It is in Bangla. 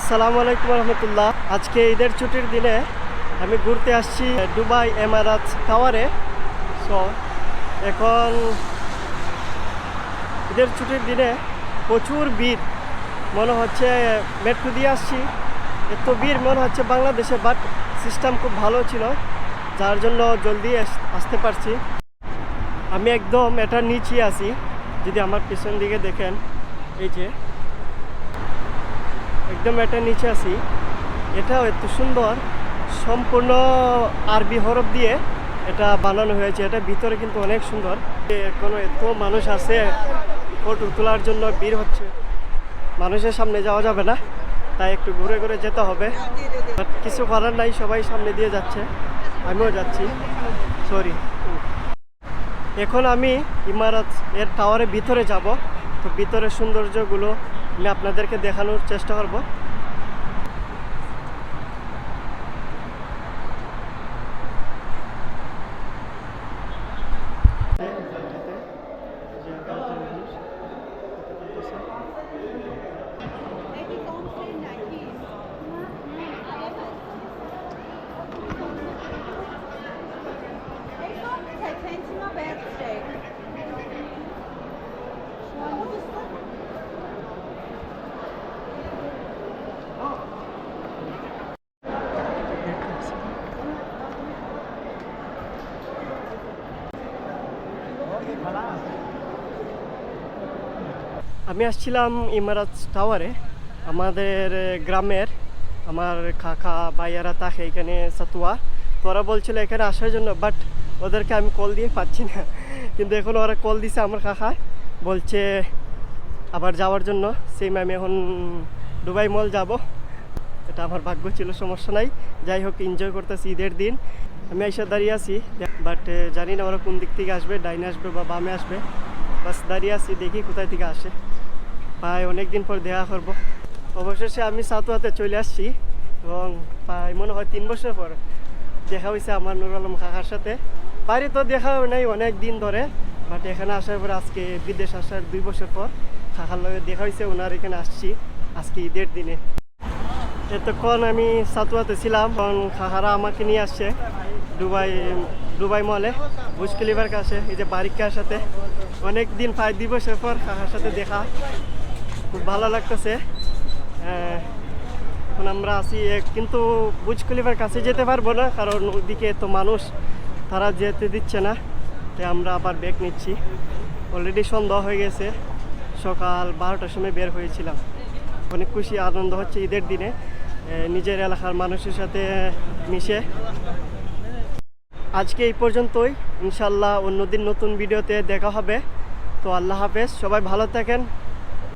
আসসালামু আলাইকুম রহমতুল্লাহ। আজকে ঈদের ছুটির দিনে আমি ঘুরতে আসছি দুবাই এমারাতস টাওয়ারে। সো এখন ঈদের ছুটির দিনে প্রচুর ভিড়, মনে হচ্ছে মেট্রো দিয়ে আসছি, এত ভিড় মনে হচ্ছে বাংলাদেশে। বাট সিস্টেম খুব ভালো ছিল, যার জন্য জলদি আসতে পারছি। আমি একদম এটার নিচে আছি, যদি আমার পিছন দিকে দেখেন, এই যে একদম এটা নিচে আছি। এটাও এত সুন্দর, সম্পূর্ণ আরবি হরফ দিয়ে এটা বানানো হয়েছে। এটা ভিতরে কিন্তু অনেক সুন্দর। এখনো এত মানুষ আছে, ফটো তোলার জন্য ভিড় হচ্ছে। মানুষের সামনে যাওয়া যাবে না, তাই একটু ঘুরে ঘুরে যেতে হবে। বাট কিছু করার নাই, সবাই সামনে দিয়ে যাচ্ছে, আমিও যাচ্ছি। সরি। এখন আমি ইমারত এর টাওয়ারের ভিতরে যাব। তো ভিতরের সৌন্দর্যগুলো আমি আপনাদেরকে দেখানোর চেষ্টা করব। আমি আসছিলাম ইমারাতস টাওয়ারে। আমাদের গ্রামের আমার কাকা ভাইয়ারা থাকে এখানে সাতুয়া। তো ওরা বলছিল এখানে আসার জন্য, বাট ওদেরকে আমি কল দিয়ে পাচ্ছি না। কিন্তু এখন ওরা কল দিছে আমার কাকা, বলছে আবার যাওয়ার জন্য। সেম আমি এখন দুবাই মল যাব। এটা আমার ভাগ্য ছিল, সমস্যা নাই। যাই হোক, এনজয় করতেছি ঈদের দিন। আমি এসে দাঁড়িয়ে আছি, বাট জানি না ওরা কোন দিক থেকে আসবে, ডাইনে আসবে বা বামে আসবে। বাস দাঁড়িয়ে আছি, দেখি কোথায় থেকে আসে। প্রায় অনেক দিন পর দেখা করব। অবশেষে আমি সাতুয়াতে চলে আসছি, এবং প্রায় মনে হয় 3 বছর পর দেখা হয়েছে আমার নুর আলম কাকার সাথে। বাড়ি তো দেখা নাই অনেক দিন ধরে, বাট এখানে আসার পর আজকে বিদেশ আসার 2 বছর পর কাকার লগে দেখা হয়েছে। ওনার এখানে আসছি আজকে ঈদের দিনে। এতক্ষণ আমি সাতুয়াতে ছিলাম, কারণ কাকারা আমাকে নিয়ে আসছে দুবাই মলে বুর্জ খলিফার কাছে। এই যে বারিকার সাথে অনেক দিন, প্রায় 2 বছর পর কাকার সাথে দেখা, খুব ভালো লাগতেছে। এখন আমরা আছি, কিন্তু বুর্জ খলিফার কাছে যেতে পারবো না, কারণ ওদিকে তো মানুষ, তারা যেতে দিচ্ছে না। তাই আমরা আবার ব্যাগ নিচ্ছি। অলরেডি সন্ধ্যা হয়ে গেছে, সকাল 12টার সময় বের হয়েছিলাম। অনেক খুশি, আনন্দ হচ্ছে ঈদের দিনে নিজের এলাকার মানুষের সাথে মিশে। আজকে এই পর্যন্তই, ইনশাল্লাহ অন্যদিন নতুন ভিডিওতে দেখা হবে। তো আল্লাহ হাফেজ, সবাই ভালো থাকেন।